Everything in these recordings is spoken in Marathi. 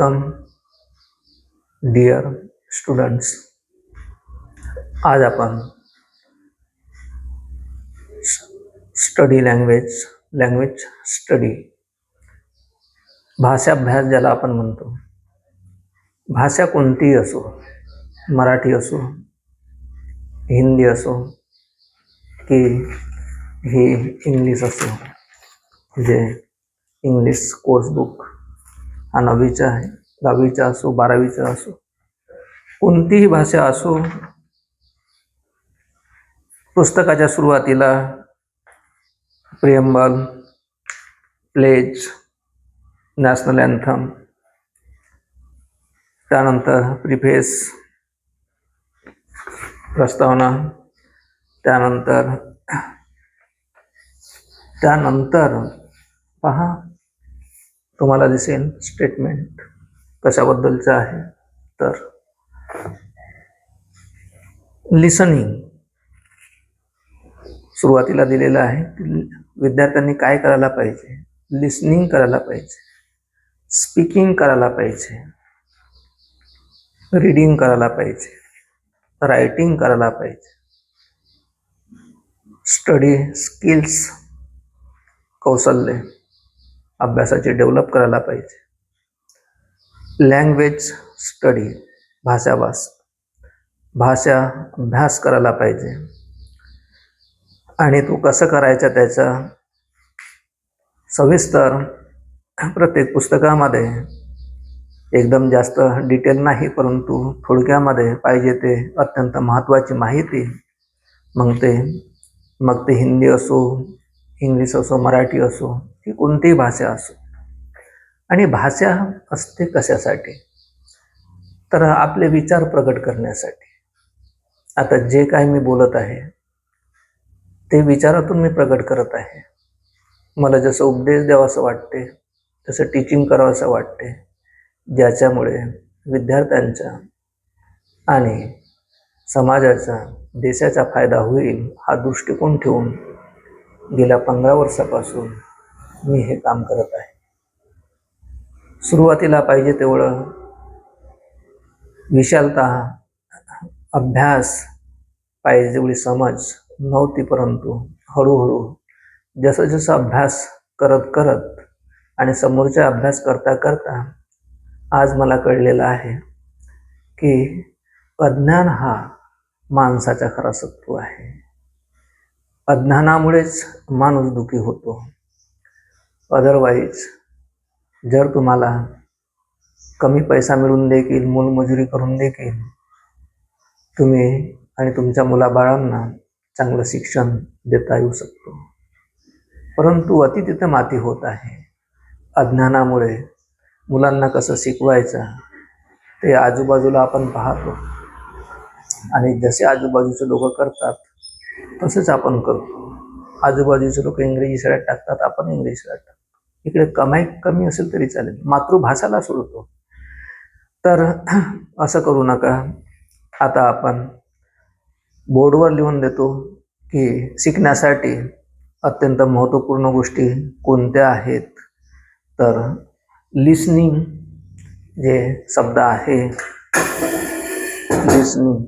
Welcome dear students. आज आपण स्टडी लँग्वेज स्टडी, भाषाभ्यास ज्याला आपण म्हणतो. भाषा कोणतीही असो, मराठी असो, हिंदी असो की ही इंग्लिश असो, जे इंग्लिश कोर्स बुक हा 9वीचा आहे, 10वीचा असो, 12वीचा असो, कोणतीही भाषा असो, पुस्तकाच्या सुरुवातीला प्रिएम्बल, प्लेज, नॅशनल अँथम, त्यानंतर प्रिफेस, प्रस्तावना, त्यानंतर पहा तुम्हाला दिसेल स्टेटमेंट कशाबद्दलचं आहे. तर लिसनिंग सुरुवातीला दिलेलं आहे की विद्यार्थ्यांनी काय करायला पाहिजे. लिसनिंग करायला पाहिजे, स्पीकिंग करायला पाहिजे, रीडिंग करायला पाहिजे, रायटिंग करायला पाहिजे, स्टडी स्किल्स कौशल्य अभ्यासाचे डेव्हलप करायला पाहिजे. लँग्वेज स्टडी भाषा अभ्यास करायला पाहिजे. आणि तो कसं करायचा त्याचा सविस्तर प्रत्येक पुस्तकामध्ये एकदम जास्त डिटेल नाही, परंतु थोडक्यामध्ये पाहिजे ते अत्यंत महत्त्वाची माहिती. मग ते हिंदी असो, इंग्लिश असो, मराठी असो की कोणतीही भाषा असो. आणि भाषा असते कशासाठी, तर आपले विचार प्रकट करण्यासाठी. आता जे काही मी बोलत आहे ते विचारातून मी प्रकट करत आहे. मला जसं उपदेश द्यावासं वाटते, तसं टीचिंग करावंसं वाटते, ज्याच्यामुळे विद्यार्थ्यांचा आणि समाजाचा, देशाचा फायदा होईल हा दृष्टिकोन ठेवून गेल्या 15 वर्षापासून मी हे काम करत आहे. सुरुवातीला पाहिजे तेवढं विशालता, अभ्यास, पाहिजे तेवढी समज नव्हती, परंतु हळूहळू जसं अभ्यास करत आणि समोरचा अभ्यास करता आज मला कळलेलं आहे की अज्ञान हा माणसाचा खरा शत्रू आहे. अज्ञानामुळेच माणूस दुःखी होतो. अदरवाईज जर तुम्हाला कमी पैसा मिळून देखील, मोलमजुरी करून देखील तुम्ही आणि तुमच्या मुलाबाळांना चांगलं शिक्षण देता येऊ शकतो. परंतु अति तिथं माती होत आहे. अज्ञानामुळे मुलांना कसं शिकवायचं ते आजूबाजूला आपण पाहतो, आणि जसे आजूबाजूचे लोक करतात तसेच आपण करतो. आजूबाजूचे लोक इंग्रजी शाळेत टाकतात, आपण इंग्लिश शाळेत टाकतो. इकडे कमाई कमी असेल तरी चालेल, मातृभाषाला सोडतो. तर असं करू नका. आता आपण बोर्डवर लिहून देतो की शिकण्यासाठी अत्यंत महत्त्वपूर्ण गोष्टी कोणत्या आहेत. तर लिसनिंग जे शब्द आहे, लिसनिंग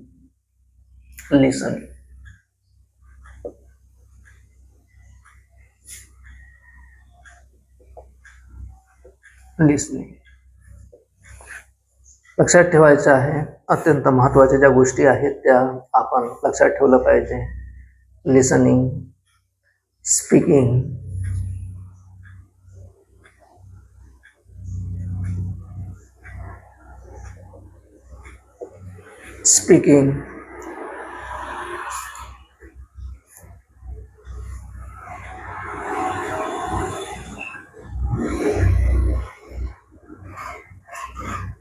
लक्षात ठेवायचं आहे. अत्यंत महत्त्वाच्या ज्या गोष्टी आहेत त्या आपण लक्षात ठेवलं पाहिजे. Listening, speaking,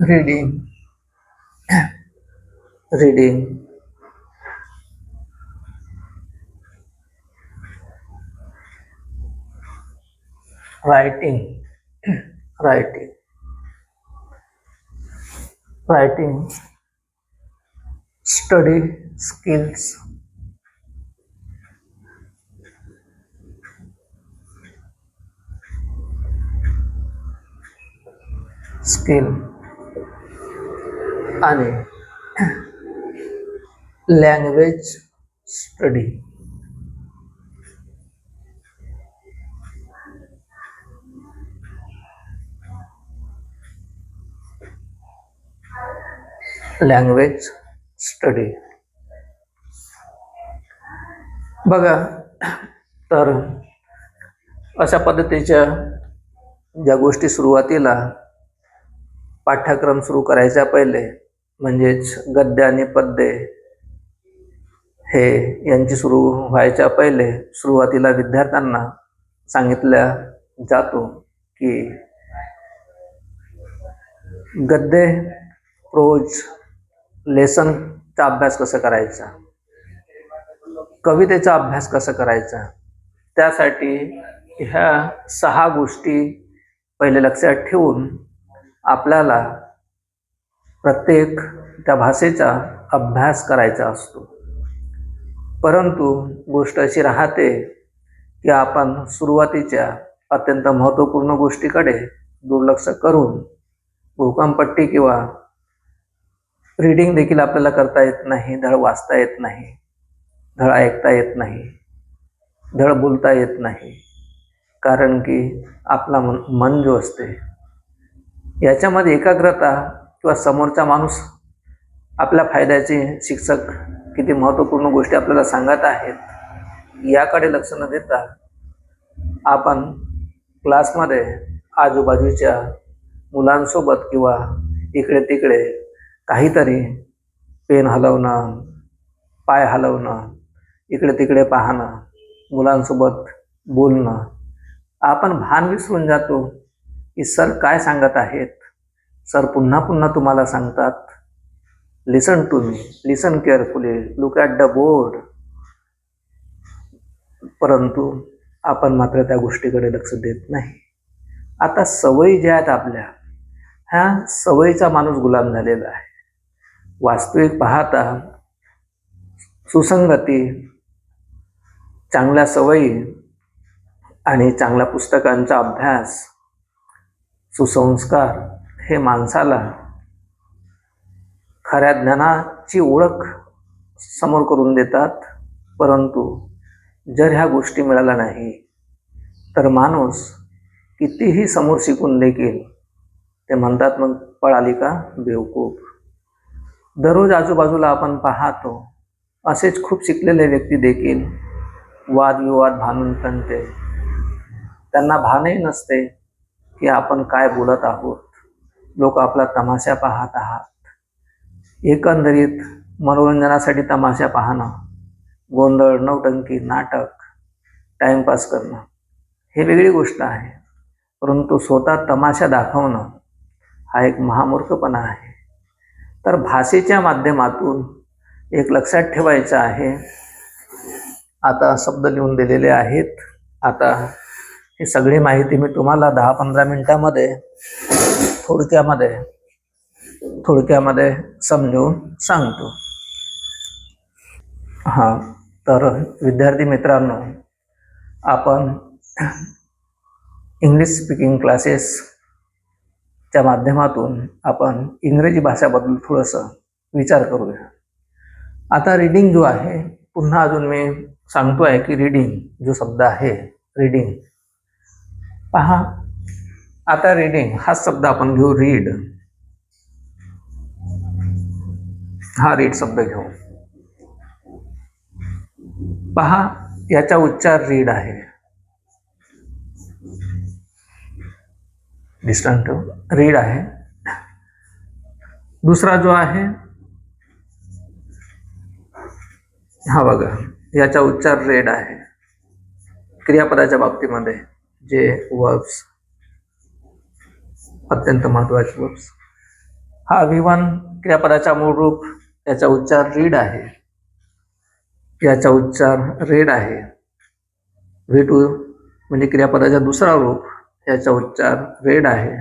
reading, writing, study skills, आणि लँग्वेज स्टडी. Language study. बघा, तर अशा पद्धतीच्या ज्या गोष्टी सुरुवातीला पाठ्यक्रम सुरू करायच्या पहिले म्हणजेच गद्य आणि पद्य हे यांची सुरू व्हायच्या पहिले सुरुवातीला विद्यार्थ्यांना सांगितल्या जातो की गद्य, प्रोज, लेसनचा अभ्यास कसा करायचा, कवितेचा अभ्यास कसा करायचा, त्यासाठी ह्या 6 गोष्टी पहिले लक्षात ठेवून आपल्याला प्रत्येक त्या भाषेचा अभ्यास करायचा असतो. परंतु गोष्ट अशी राहते की आपण सुरुवातीच्या अत्यंत महत्त्वपूर्ण गोष्टीकडे दुर्लक्ष करून भूकंपट्टी किंवा रीडिंग देखील आपल्याला करता येत नाही, धड वाचता येत नाही, धड ऐकता येत नाही, धड बोलता येत नाही. कारण की आपला मन जो असते याच्यामध्ये एकाग्रता किंवा समोरचा माणूस आपल्या फायद्याचे शिक्षक किती महत्त्वपूर्ण गोष्टी आपल्याला सांगत आहेत याकडे लक्ष न देता आपण क्लासमध्ये आजूबाजूच्या मुलांसोबत किंवा इकडे तिकडे काहीतरी पेन हलवणं, पाय हलवणं, इकडे तिकडे पाहणं, मुलांसोबत बोलणं, आपण भान विसरून जातो की सर काय सांगत आहेत. सर पुन्हा पुन्हा तुम्हाला सांगतात, listen to me, listen carefully, look at the board. परंतु आपण मात्र त्या गोष्टीकडे लक्ष देत नाही. आता सवयी ज्या आहेत आपल्या, ह्या सवयीचा माणूस गुलाम झालेला आहे. वास्तविक पाहता सुसंगती, चांगल्या सवयी आणि चांगल्या पुस्तकांचा अभ्यास, सुसंस्कार हे माणसाला खऱ्या ज्ञानाची ओळख समोर करून देतात. परंतु जर ह्या गोष्टी मिळाल्या नाही तर माणूस कितीही समोर शिकून देखील ते म्हणतात मग पळाली का बेवकूफ. दररोज आजूबाजूला आपण पाहतो असेच खूप शिकलेले व्यक्ती देखील वादविवाद भांडून तंटे, त्यांना भानही नसते की आपण काय बोलत आहोत. लोक आपला तमाशा पाहत आहात. एकंदरीत मनोरंजनासाठी तमाशा पाहणं, गोंधळ, नौटंकी, नाटक, टाइमपास करणं हे वेगळी गोष्ट आहे. परंतु स्वतः तमाशा दाखवणं हा एक महामूर्खपणा आहे. तर भाषेच्या माध्यमातून एक लक्षात ठेवायचं आहे. आता शब्द लिहून दिलेले आहेत. आता ही सगळी माहिती मी तुम्हाला 10-15 मिनिटामध्ये थोडक्यामध्ये समजून सांगतो. हां, तर विद्यार्थी मित्रांनो, आपण इंग्लिश स्पीकिंग क्लासेसच्या माध्यमातून आपण इंग्रजी भाषाबद्दल थोडंसं विचार करूया. आता रीडिंग जो आहे, पुन्हा अजून मी सांगतो आहे की रीडिंग जो शब्द आहे, रीडिंग पहा. आता रीडिंग हा शब्द आपण घेऊ, रीड, हा रीड शब्द घेऊ. पहा, याचा उच्चार रीड आहे. डिस्टन्स रीड आहे. दुसरा जो आहे हा बघा, याचा उच्चार रेड आहे. क्रियापदाच्या बाबतीमध्ये जे वर्ब्स अत्यंत महत्वाचे वर्ब्स, हा V1 क्रियापदाचा मूळ रूप, याचा उच्चार रीड आहे. याचा उच्चार रेड आहे. V2 म्हणजे क्रियापदाचा दुसरा रूप, याचा उच्चार रेड आहे.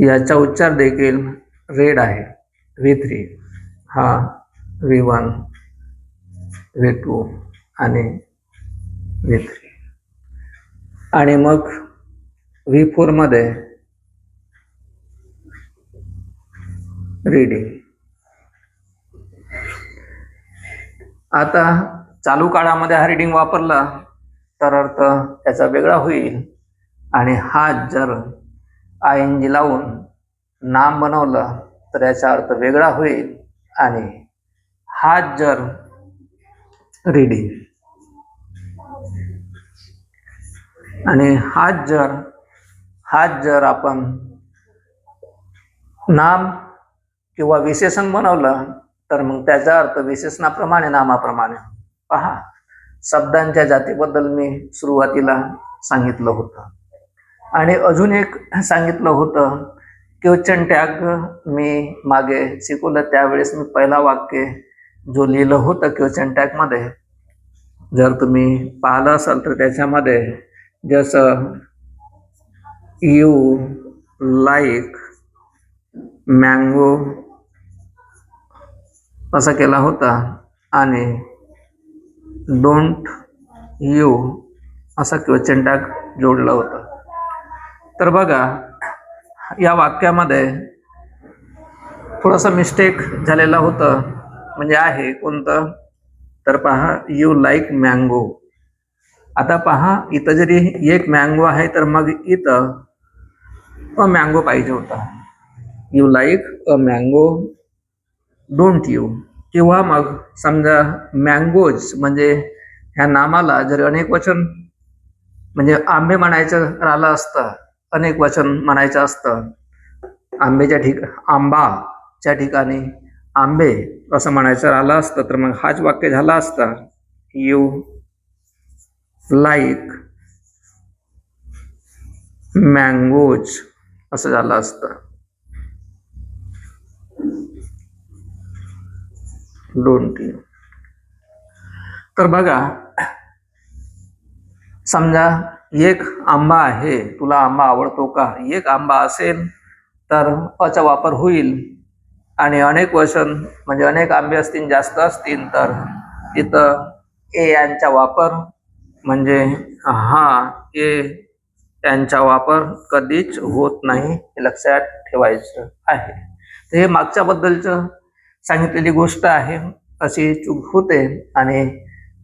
याचा उच्चार देखील रेड आहे. V3 हा V1, V2 आणि V3. आणि मग V4 मध्ये रीडिंग. आता चालू काळामध्ये हा रीडिंग वापरला तर अर्थ त्याचा वेगळा होईल, आणि हा जर ING लावून नाम बनवलं तर याचा अर्थ वेगळा होईल, आणि हा जर रीडिंग आणि हाच जर आपण नाम किंवा विशेषण बनवलं तर मग त्याचा अर्थ विशेषणाप्रमाणे नामाप्रमाणे. पहा, शब्दांच्या जातीबद्दल मी सुरुवातीला सांगितलं होतं, आणि अजून एक सांगितलं होतं. क्वेश्चन टॅग मी मागे शिकवलं त्यावेळेस मी पहिला वाक्य जो लिहिलं होतं क्वेश्चन टॅगमध्ये, जर तुम्ही पाहिलं असाल तर त्याच्यामध्ये जसं यू लाईक मँगो असा केला होता, आणि डोंट यू असा क्वेश्चन टॅग जोडला होता. तर बघा, या वाक्यामध्ये थोडंसं मिस्टेक झालेलं होतं, म्हणजे आहे कोणतं, तर पहा, यू लाईक मँगो. आता पहा, इथं जरी एक मँगो आहे तर मग इथं अ मँगो पाहिजे होता. You like a mango don't you. किंवा मग समजा मँगोज म्हणजे ह्या नामाला जर अनेक वचन म्हणजे आंबे म्हणायचं राहिलं असतं, अनेक वचन म्हणायचं असतं, आंबाच्या ठिकाणी आंबे असं म्हणायचं राहिलं असतं, तर मग हाच वाक्य झाला असता, यू लाईक मँगोज असं झालं असतं, डोंट यू. तर बघा, समजा एक आंबा आहे, तुला आंबा आवडतो का, एक आंबा असेल तर अचा वापर होईल, आणि अनेक वचन म्हणजे अनेक आंबे असतील, जास्त असतील तर तिथं ए यांचा वापर म्हणजे हा ए यांचा वापर कधीच होत नाही, हे लक्षात ठेवायचं आहे. तर हे मागच्याबद्दलचं सांगितलेली गोष्ट आहे. अशी चूक होते आणि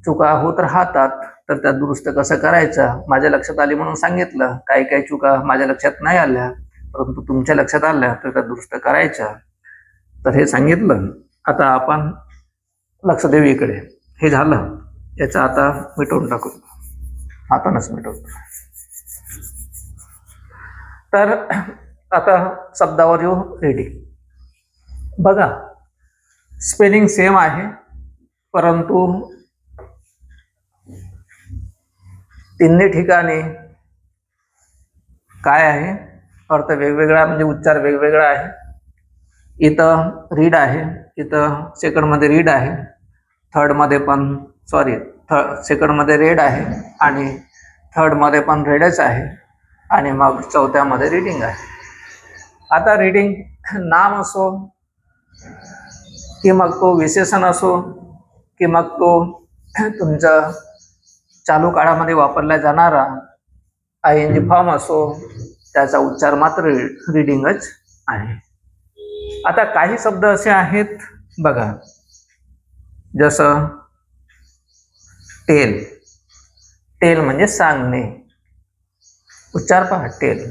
चुका होत राहतात, तर त्या दुरुस्त कसं करायचं माझ्या लक्षात आली म्हणून सांगितलं. काही काही चुका माझ्या लक्षात नाही आल्या, परंतु तुमच्या लक्षात आल्या तर त्या दुरुस्त करायच्या, तर हे सांगितलं. आता आपण लक्ष देऊ इकडे. हे झालं, याचं आता मिटवून टाकू, आपणच मिटवतो. तर आता शब्दावर येऊ, रीडिंग. बघा, स्पेलिंग सेम आहे, परंतु तिन्ही ठिकाणी काय आहे, अर्थ वेगवेगळा म्हणजे उच्चार वेगवेगळा आहे. इथं रीड आहे, इथं सेकंडमध्ये रीड आहे, थर्डमध्ये पण सेकंडमध्ये रेड आहे, आणि थर्डमध्ये पण रेडच आहे, आणि मग चौथ्यामध्ये रीडिंग आहे. आता रीडिंग नाम असो की मग तो विशेषण असो की मग तो तुमचा चालू काळामध्ये वापरला जाणारा ING फॉर्म असो, त्याचा उच्चार मात्र रीडिंगच आहे. आता काही शब्द असे आहेत बघा, जसं टेल. टेल म्हणजे सांगणे, उच्चार पहा, टेल.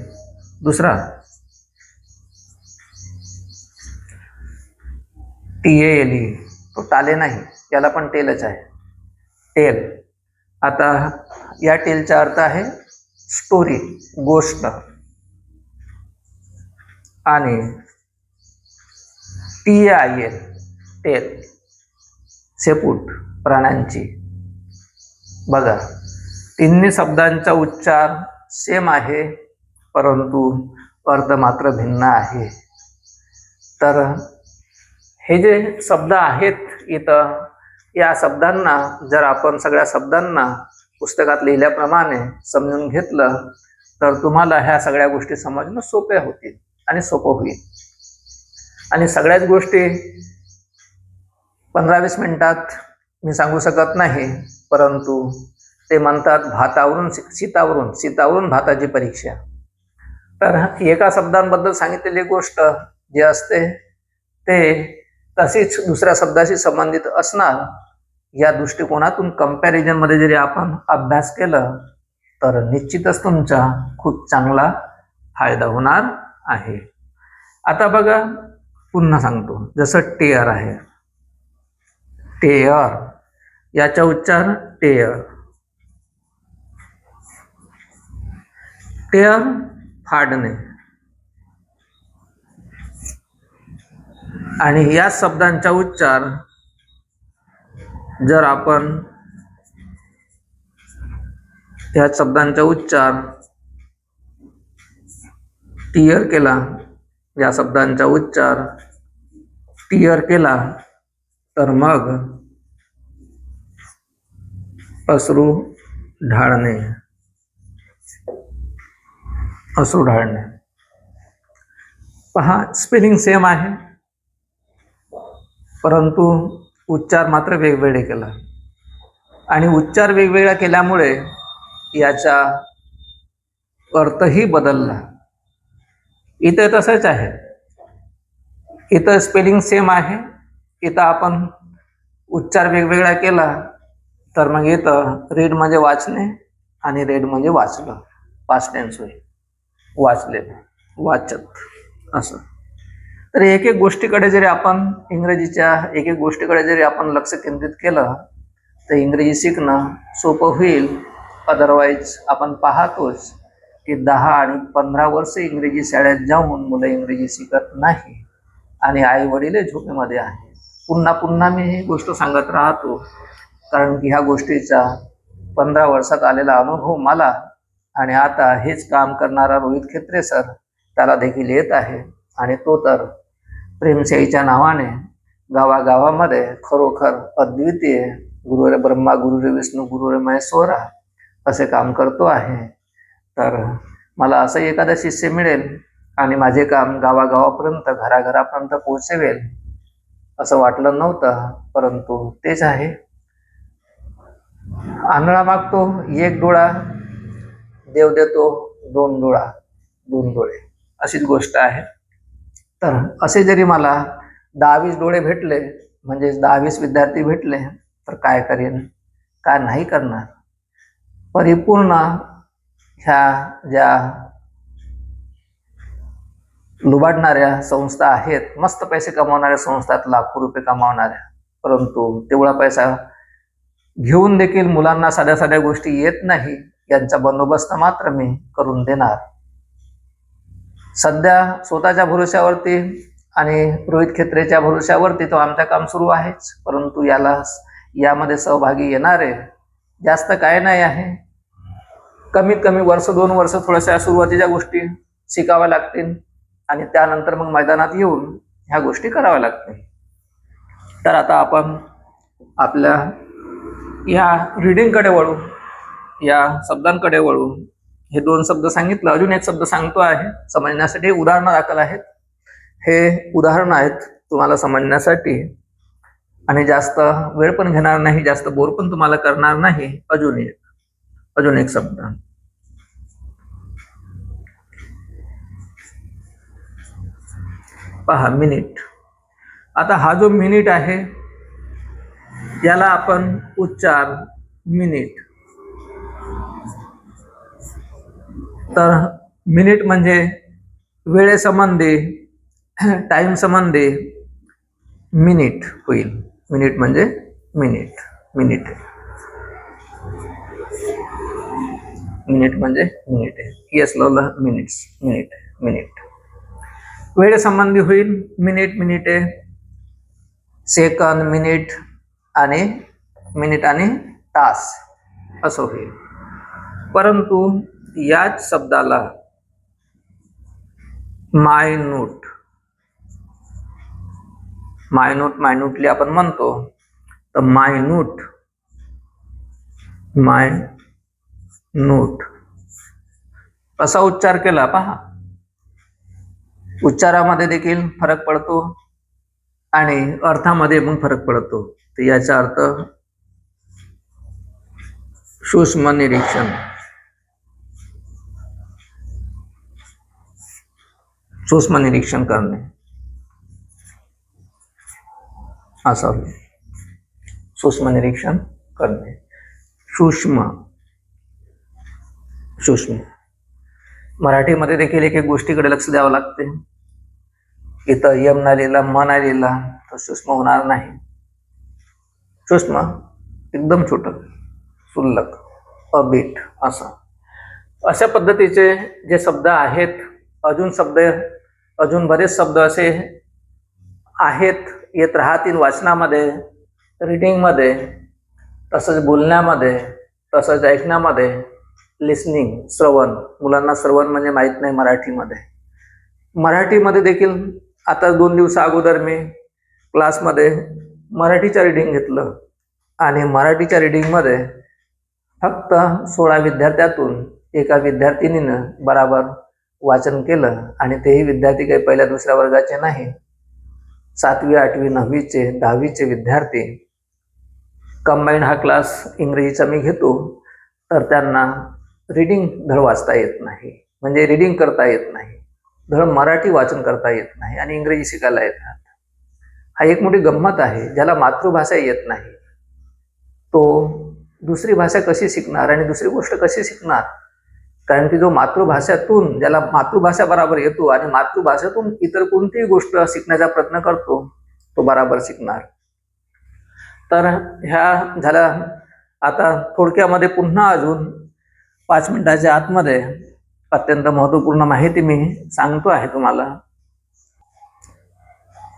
दुसरा TALE, तो टाले नाही, याला पण टेलच आहे, टेल. आता या टेलचा अर्थ आहे स्टोरी, गोष्ट, आणि TAIL टेल, शेपूट, प्राण्यांची. बघा, तिन्ही शब्दांचा उच्चार सेम आहे, परंतु अर्थ मात्र भिन्न आहे. तर हे जे शब्द आहेत इथं, या शब्दांना जर आपण सगळ्या शब्दांना पुस्तकात लिहिल्याप्रमाणे समजून घेतलं तर तुम्हाला ह्या सगळ्या गोष्टी समजणं सोप्या होतील आणि सोपं होईल. आणि सगळ्याच गोष्टी 15-20 मिनिटात मी सांगू शकत नाही, परंतु ते म्हणतात भातावरून सीतावरून भाताची परीक्षा. तर एका शब्दांबद्दल सांगितलेली गोष्ट जी असते ते तशीच दुसऱ्या शब्दाशी संबंधित असणार, या दृष्टिकोनातून कंपॅरिझन मध्ये जरी आपण अभ्यास केलं तर निश्चितच तुमचा खूप चांगला फायदा होणार आहे. आता बघा, पुन्हा सांगतो, जसं टेअर आहे, टेअर, याचा उच्चार टेअर. टेअर फाडणे, आणि या शब्दांचा उच्चार जर आपण या शब्दांचा उच्चार टियर केला, या शब्दांचा उच्चार टियर केला तर मग अश्रू ढाळणे, अश्रू ढाळणे. पहा, स्पेलिंग सेम आहे परंतु उच्चार मात्र वेगवेगळे केला, आणि उच्चार वेगवेगळा केल्यामुळे याचा अर्थही बदलला. इथं तसंच आहे, इथं स्पेलिंग सेम आहे, इथं आपण उच्चार वेगवेगळा केला तर मग इथं रीड म्हणजे वाचणे आणि रेड म्हणजे वाचलं, पास्ट टेन्स होईल, वाचले, वाचत, असं. तर एक एक गोष्टीकडे जरी आपण इंग्रजीच्या एक एक गोष्टीकडे जरी आपण लक्ष केंद्रित केलं तर इंग्रजी शिकणं सोपं होईल. अदरवाईज आपण पाहतोच की 10 आणि 15 वर्ष इंग्रजी शाळेत जाऊन मुलं इंग्रजी शिकत नाही आणि आई वडील झोपेमध्ये आहे. पुन्हा पुन्हा मी ही गोष्ट सांगत राहतो कारण की ह्या गोष्टीचा 15 वर्षात आलेला अनुभव मला, आणि आता हेच काम करणारा रोहित खेत्रे सर त्याला देखील येत आहे, आणि तो तर प्रेमशाहीच्या नावाने गावागावामध्ये खरोखर अद्वितीय गुरुरे ब्रह्मा गुरुरे विष्णू गुरुरे महेश्वरा असे काम करतो आहे. तर मला असं एखादा शिष्य मिळेल आणि माझे काम गावागावापर्यंत घराघरापर्यंत पोहोचवेल असं वाटलं नव्हतं, परंतु तेच आहे. आंधळा मागतो 1 डोळा, देव देतो 2 डोळा, 2 डोळे, अशीच गोष्ट आहे. तर असे जरी मला 10-20 डोळे भेटले, म्हणजे 10-20 विद्यार्थी भेटले तर काय करेन, काय नाही करणार. परिपूर्ण ह्या ज्या लुबाडणाऱ्या संस्था आहेत, मस्त पैसे कमावणाऱ्या संस्था, लाखो रुपये कमावणाऱ्या, परंतु तेवढा पैसा घेऊन देखील मुलांना साध्या साध्या गोष्टी येत नाही, यांचा बंदोबस्त मात्र मी करून देणार. सध्या स्वतःच्या भरोश्यावरती आणि रोहित खेत्रेच्या भरोश्यावरती तो आमचं काम सुरू आहेच, परंतु यामध्ये सहभागी येणारे जास्त काय नाही आहे. कमीत कमी 1-2 वर्ष थोड्याशा सुरुवातीच्या गोष्टी शिकाव्या लागतील आणि त्यानंतर मग मैदानात येऊन ह्या गोष्टी कराव्या लागतील. तर आता आपण आपल्या या रीडिंगकडे वळू, या शब्दांकडे वळू. हे 2 शब्द सांगितलं, अजून एक शब्द सांगतो आहे समजण्यासाठी, उदाहरणं दाखल आहेत. हे उदाहरण आहेत तुम्हाला समजण्यासाठी आणि जास्त वेळ पण घेणार नाही, जास्त बोर पण तुम्हाला करणार नाही. अजून एक शब्द पहा, मिनिट. आता हा जो मिनिट आहे याला आपण उच्चार मिनिट. तर मिनिट म्हणजे वेळेसंबंधी, टाइम संबंधी मिनिट होईल. मिनिट म्हणजे मिनिट, मिनिट म्हणजे मिनिट आहे. येस लावलं, मिनिट्स, मिनिट. वेळेसंबंधी होईल मिनिट, मिनिटे, सेकंद, मिनिट आणि तास असं होईल. परंतु याच शब्दाला मायन्यूटली आपण म्हणतो. तर मायन्यूट असा उच्चार केला, पहा उच्चारामध्ये देखील फरक पडतो आणि अर्थामध्ये पण फरक पडतो. तर याचा अर्थ सूक्ष्म निरीक्षण करणे. असावे. सूक्ष्म निरीक्षण करणे. सूक्ष्म सूक्ष्म मराठीमध्ये देखील एक एक गोष्टीकडे लक्ष द्यावं लागते. इथं यम ना लिहिला म नाही लिहिला तर सूक्ष्म होणार नाही. सूक्ष्म एकदम छोट, सुल्लक, अबीट असं. अशा पद्धतीचे जे शब्द आहेत, अजून बरेच शब्द असे आहेत, येत राहतील वाचनामध्ये, रीडिंगमध्ये, तसंच बोलण्यामध्ये, तसंच ऐकण्यामध्ये. लिसनिंग, श्रवण. मुलांना श्रवण म्हणजे माहीत नाही मराठीमध्ये देखील. आता 2 दिवस अगोदर मी क्लासमध्ये मराठीचं रीडिंग घेतलं आणि मराठीच्या रीडिंगमध्ये फक्त 16 विद्यार्थ्यातून एका विद्यार्थिनीनं बराबर वाचन केलं. आणि तेही विद्यार्थी काही पहिल्या दुसऱ्या वर्गाचे नाही, 7वी 8वी 9वीचे 10वीचे विद्यार्थी. कंबाईंड हा क्लास इंग्रजीचा मी घेतो, तर त्यांना रीडिंग धड वाचता येत नाही, म्हणजे रीडिंग करता येत नाही, धड मराठी वाचन करता येत नाही आणि इंग्रजी शिकायला येतात. हा एक मोठी गंमत आहे. ज्याला मातृभाषा येत नाही तो दुसरी भाषा कशी शिकणार आणि दुसरी गोष्ट कशी शिकणार? कारण की जो मातृभाषातून, ज्याला मातृभाषा बराबर येतो आणि मातृभाषेतून इतर कोणतीही गोष्ट शिकण्याचा प्रयत्न करतो, तो बराबर शिकणार. तर ह्या झाल्या. आता थोडक्यामध्ये पुन्हा अजून 5 मिनिटाच्या आतमध्ये अत्यंत महत्त्वपूर्ण माहिती मी सांगतो आहे तुम्हाला.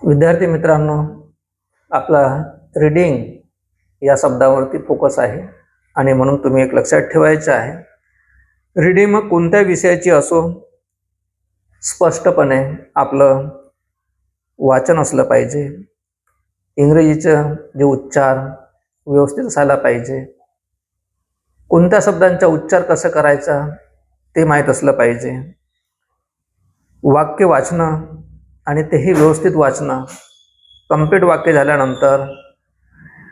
विद्यार्थी मित्रांनो, आपला रीडिंग या शब्दावरती फोकस आहे आणि म्हणून तुम्ही एक लक्षात ठेवायचं आहे. रीडिंग मग कोणत्या विषयाची असो, स्पष्टपणे आपलं वाचन असलं पाहिजे. इंग्रजीचं जे उच्चार व्यवस्थित असायला पाहिजे. कोणत्या शब्दांचा उच्चार कसं करायचा ते माहीत असलं पाहिजे. वाक्य वाचणं आणि तेही व्यवस्थित वाचणं. कंप्लीट वाक्य झाल्यानंतर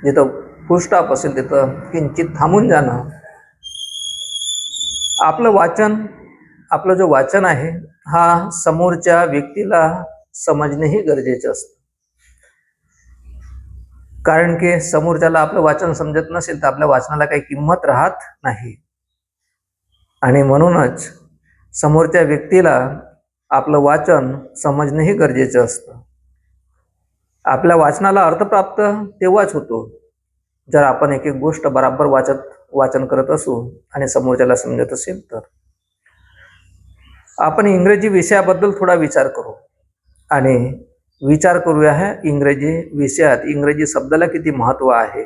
जिथं फुल स्टॉप असेल तिथं किंचित थांबून जाणं. आपलं जो वाचन आहे हा समोरच्या व्यक्तीला समजणेही गरजेचं असतं. कारण की समोरच्याला आपलं वाचन समजत नसेल तर आपल्या वाचनाला काही किंमत राहत नाही. आणि म्हणूनच समोरच्या व्यक्तीला आपलं वाचन समजणेही गरजेचं असतं. आपल्या वाचनाला अर्थप्राप्त तेव्हाच होतो जर आपण एक एक गोष्ट बराबर वाचन करत असू आणि समोरच्याला समजत असेल तर. आपण इंग्रजी विषयाबद्दल थोडा विचार करू आणि विचार करूया ह्या इंग्रजी विषयात इंग्रजी शब्दाला किती महत्त्व आहे.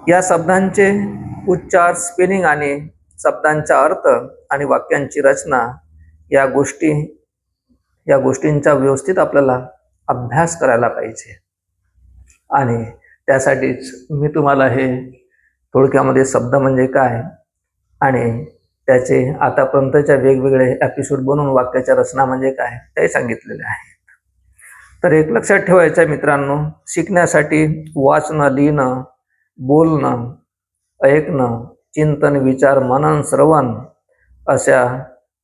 या शब्दांचे उच्चार, स्पेलिंग आणि शब्दांचा अर्थ आणि वाक्यांची रचना या गोष्टींचा व्यवस्थित आपल्याला अभ्यास करायला पाहिजे. आणि त्यासाठीच मी तुम्हाला हे थोडक्यामध्ये शब्द म्हणजे काय आणि त्याचे आतापर्यंतच्या वेगवेगळे एपिसोड बनवून वाक्याच्या रचना म्हणजे काय ते सांगितलेले आहे. तर एक लक्षात ठेवायचं आहे मित्रांनो, शिकण्यासाठी वाचणं, लिहिणं, बोलणं, ऐकणं, चिंतन, विचार, मनन, श्रवण अशा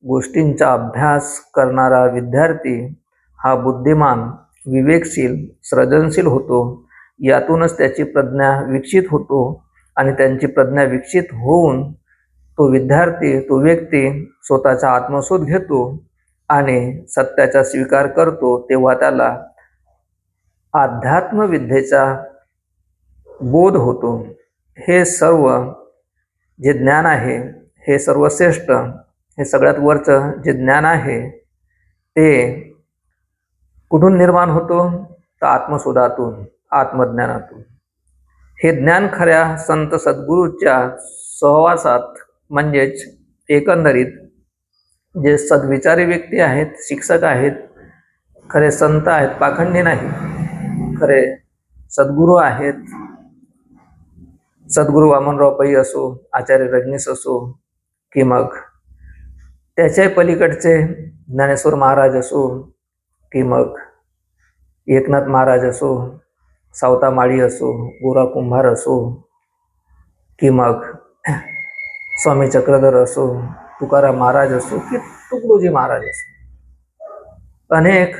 गोष्टींचा अभ्यास करणारा विद्यार्थी हा बुद्धिमान, विवेकशील, सृजनशील होतो. यातूनच त्याची प्रज्ञा विकसित होतो आणि त्यांची प्रज्ञा विकसित होऊन तो व्यक्ती स्वतःचा आत्मशोध घेतो आणि सत्याचा स्वीकार करतो. तेव्हा त्याला अध्यात्मविद्येचा बोध होतो. हे सर्व जे ज्ञान आहे, हे सर्वश्रेष्ठ, हे सगळ्यात वरचं जे ज्ञान आहे ते कुठून निर्माण होतो तर आत्मशोधातून, आत्मज्ञानातून. हे ज्ञान खऱ्या संत सद्गुरूच्या सहवासात, म्हणजेच एकंदरीत जे सद्विचारी व्यक्ती आहेत, शिक्षक आहेत, खरे संत आहेत, पाखंडी नाही, खरे सद्गुरू आहेत, सद्गुरू वामनराव पै असो, आचार्य रजनीश असो, की मग त्याच्याही पलीकडचे ज्ञानेश्वर महाराज असो, की मग एकनाथ महाराज असो, सावता माळी असो, गोरा कुंभार असो, की मग स्वामी चक्रधर असो, तुकाराम महाराज असो, की तुकडोजी महाराज असो, अनेक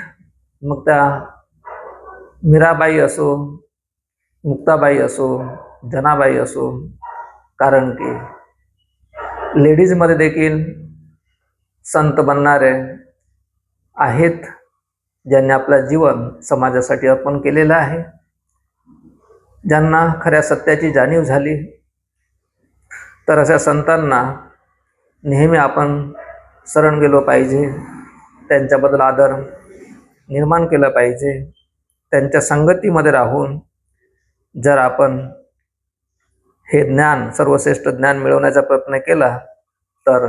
मग त्या मीराबाई असो, मुक्ताबाई असो, जनाबाई असो, कारण की लेडीजमध्ये देखील संत बनणारे आहेत, ज्यांनी आपलं जीवन समाजासाठी अर्पण केलेलं आहे, ज्यांना खऱ्या सत्याची जाणीव झाली. तर अशा संतांना नेहमी आपण शरण गेलो पाहिजे, त्यांच्याबद्दल आदर निर्माण केला पाहिजे. त्यांच्या संगतीमध्ये राहून जर आपण हे ज्ञान, सर्वश्रेष्ठ ज्ञान मिळवण्याचा प्रयत्न केला, तर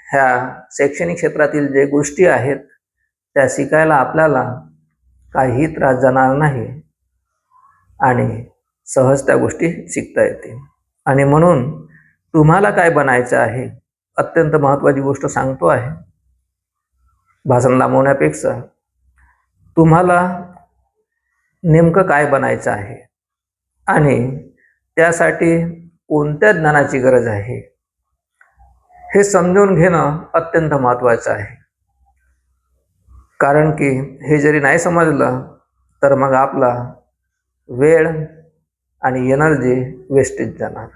ह्या शैक्षणिक क्षेत्रातील जे गोष्टी आहेत त्या शिकायला आपल्याला काहीही त्रास जाणार नाही आणि सहज त्या गोष्टी शिकता येतील. आणि म्हणून तुम्हाला काय बनायचं आहे, अत्यंत महत्त्वाची गोष्ट सांगतो आहे. भाषण लांबवण्यापेक्षा तुम्हाला नेमकं काय बनायचं आहे आणि त्यासाठी कोणत्या ज्ञानाची गरज आहे हे समजून घेणं अत्यंत महत्त्वाचं आहे. कारण की हे जरी नाही समजलं तर मग आपला वेळ आणि एनर्जी वेस्टेज जाणार.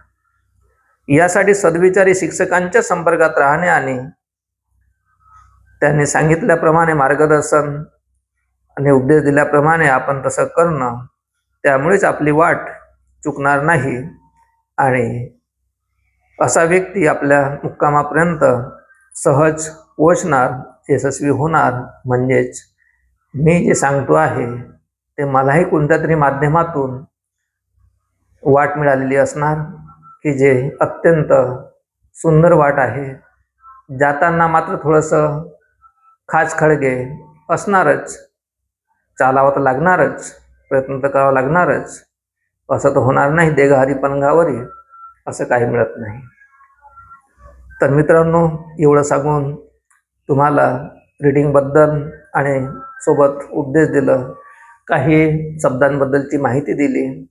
यासाठी सद्विचारी शिक्षकांच्या संपर्कात राहणे आणि त्यांनी सांगितल्याप्रमाणे मार्गदर्शन आणि उपदेश दिल्याप्रमाणे आपण तसं करणं, त्यामुळेच आपली वाट चुकणार नाही आणि असा व्यक्ती आपल्या मुक्कामापर्यंत सहज पोहोचणार, यशस्वी होणार. म्हणजेच मी जे सांगतो आहे ते मलाही कोणत्या तरी माध्यमातून वाट मिळालेली असणार, की जे अत्यंत सुंदर वाट आहे. जाताना मात्र थोडंसं खाचखळगे असणारच, चालावं तर लागणारच, प्रयत्न तर करावा लागणारच. असं तर होणार नाही देहहारी पणगावरी, असं काही मिळत नाही. तर मित्रांनो, एवढं सांगून तुम्हाला रीडिंगबद्दल आणि सोबत उपदेश दिलं, काही शब्दांबद्दलची माहिती दिली.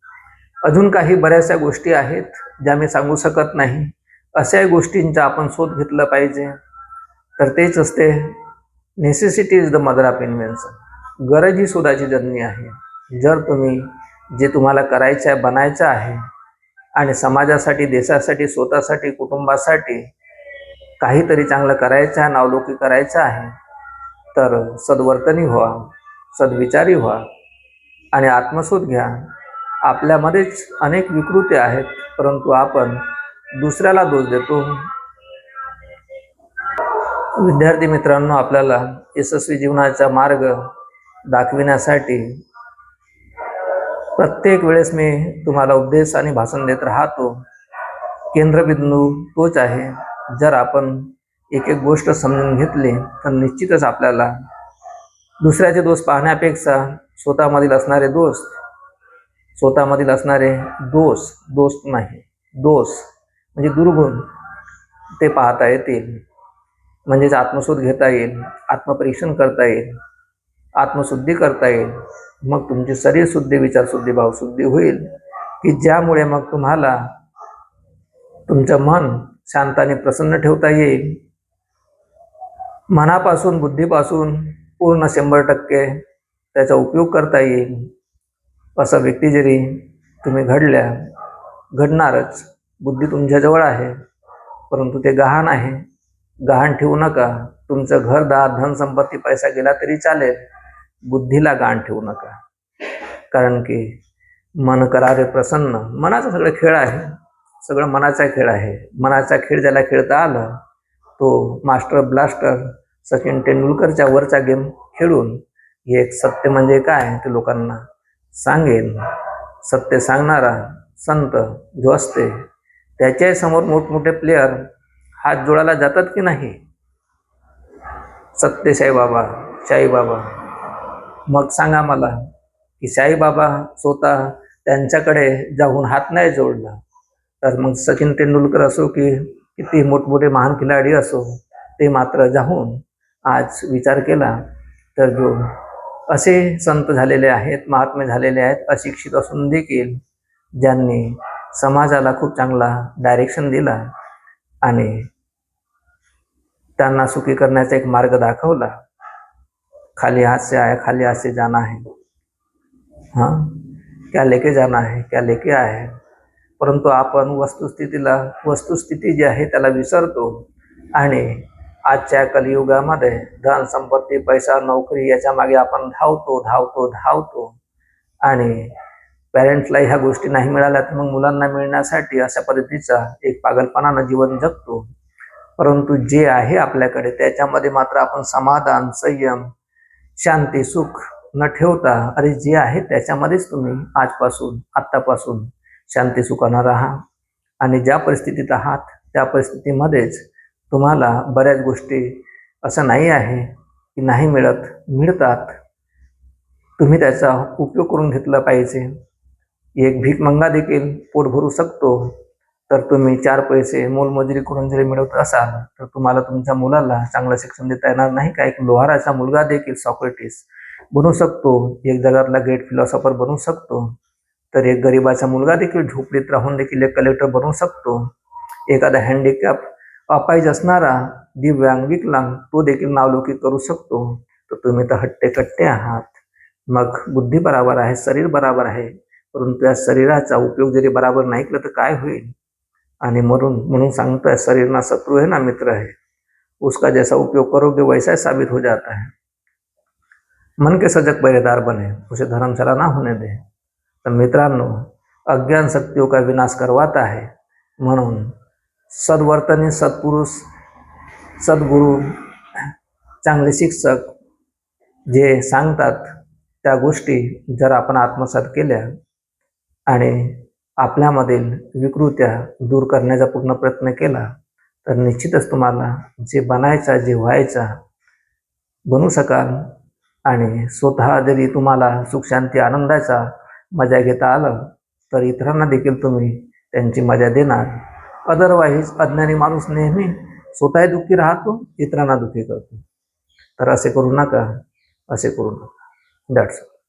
अजून काही बऱ्याचशा गोष्टी आहेत ज्या मी सांगू शकत नाही. अशा गोष्टींचा आपण शोध घेतला पाहिजे. तर तेच असते, necessity is the mother of invention. गरज ही शोधाची जननी आहे. जर तुम्ही जे तुम्हाला करायचं आहे, बनायचं आहे आणि समाजासाठी, देशासाठी, स्वतःसाठी, कुटुंबासाठी काहीतरी चांगलं करायचं आहे, नावलौकिक करायचं आहे, तर सद्वर्तनी व्हा, सद्विचारी व्हा आणि आत्मशोध घ्या. आपल्यामध्येच अनेक विकृती आहेत, परंतु आपण दुसऱ्याला दोष देतो. विद्यार्थी मित्रांनो, आपल्याला यशस्वी जीवनाचा मार्ग दाखविण्यासाठी प्रत्येक वेळेस मी तुम्हाला उपदेश आणि भाषण देत राहतो. केंद्रबिंदू तोच आहे. जर आपण एक एक गोष्ट समजून घेतली तर निश्चितच आपल्याला दुसऱ्याचे दोष पाहण्यापेक्षा स्वतःमधील असणारे दोष नाही, दोष म्हणजे दुर्गुण, ते पाहता येतील. म्हणजेच आत्मशोध घेता येईल, आत्मपरीक्षण करता येईल, आत्मशुद्धी करता येईल. मग तुमची शरीरशुद्धी, विचारशुद्धी, भावशुद्धी होईल, की ज्यामुळे मग तुम्हाला तुमचं मन शांत आणि प्रसन्न ठेवता येईल. मनापासून, बुद्धीपासून पूर्ण 100% त्याचा उपयोग करता येईल. असा व्यक्ती जरी तुम्ही घडणारच. बुद्धी तुमच्याजवळ आहे, परंतु ते गहाण आहे. गहाण ठेवू नका. तुमचं घरदार, धनसंपत्ती, पैसा गेला तरी चालेल, बुद्धीला गहाण ठेवू नका. कारण की मन करारे प्रसन्न, मनाचा सगळं खेळ आहे, सगळं मनाचा खेळ आहे. मनाचा खेळ ज्याला खेळता आलं तो मास्टर ब्लास्टर सचिन तेंडुलकरच्या वरचा गेम खेळून एक सत्य म्हणजे काय ते लोकांना सांगेल. सत्य सांगणारा संत जो असते त्याच्या समोर मोठमोठे प्लेयर हात जोडायला जातात की नाही. सत्य साईबाबा, मग सांगा मला की साईबाबा स्वतः त्यांच्याकडे जाऊन हात नाही जोडला, तर मग सचिन तेंडुलकर असो की किती मोठमोठे महान खिलाडी असो, ते मात्र जाऊन आज विचार केला तर जो असे संत झालेले आहेत, महात्मे झालेले आहेत, अशिक्षित असून देखील ज्यांनी समाजाला खूप चांगला डायरेक्शन दिला आणि त्यांना सुखी करण्याचा एक मार्ग दाखवला. खाली हात से आया, खाली हात से जाना है. हाँ क्या लेके जाना है, क्या लेके आए हैं. परंतु आपण वस्तुस्थिती जी आहे त्याला विसरतो आणि आजच्या कलियुगामध्ये धन संपत्ती पैसा नोकरी याच्या मागे आपण धावतो आणि पॅरेंट्सला ह्या गोष्टी नाही मिळाल्या तर मग मुलांना मिळण्यासाठी अशा पद्धतीचा एक पागलपणानं जीवन जगतो. परंतु जे आहे आपल्याकडे त्याच्यामध्ये मात्र आपण समाधान संयम शांती सुख न ठेवता अरे जे आहे त्याच्यामध्येच तुम्ही आत्तापासून शांती सुखानं राहा आणि ज्या परिस्थितीत आहात त्या परिस्थितीमध्येच तुम्हाला बऱ्याच गोष्टी असं नाही आहे की नाही मिळतात. तुम्ही त्याचा उपयोग करून घेतला पाहिजे. एक भीकमंगा देखील पोट भरू शकतो. तर तुम्ही 4 पैसे मोलमजुरी करून जरी मिळवत असाल तर तुम्हाला तुमच्या मुलाला चांगलं शिक्षण देता येणार नाही का? एक लोहाराचा मुलगा देखील सॉक्रेटिस बनू शकतो, एक जगातला ग्रेट फिलॉसॉफर बनू शकतो. तर एक गरिबाचा मुलगा देखील झोपडीत राहून देखील एक कलेक्टर बनू शकतो. एखादा हँडिकॅप अपाहिज असणारा दिव्यांग विकलांग तो देखील नावलौकिक करू शकतो. तर तुम्ही तर हट्टे आहात. मग बुद्धी बराबर आहे, शरीर बराबर आहे, परंतु या शरीराचा उपयोग जरी बराबर नाही केला तर काय होईल? आणि म्हणून सांगतोय शरीर ना शत्रु है ना मित्र है. उसका जैसा उपयोग करोगे वैसा ही साबित हो जाता है. मन के सजग पहरेदार बने, उसे धर्मशाला ना होने दे. तर मित्रांनो, अज्ञान शक्तियों का विनाश करवाता है. म्हणून सद्वर्तनी सत्पुरुष सद्गुरू चांगले शिक्षक जे सांगतात त्या गोष्टी जर आपण आत्मसात केल्या आणि आपल्यामधील विकृत्या दूर करण्याचा पूर्ण प्रयत्न केला तर निश्चितच तुम्हाला जे बनायचा जे व्हायचा बनू शकाल. आणि स्वतः जरी तुम्हाला सुख शांती आनंदाचा मजा घेता आलं तर इतरांना देखील तुम्ही त्यांची मजा देणार. अदरवाईज अज्ञानी माणूस नेहमी स्वतःही दुःखी राहतो, इतरांना दुःखी करतो. तर असे करू नका. That's all.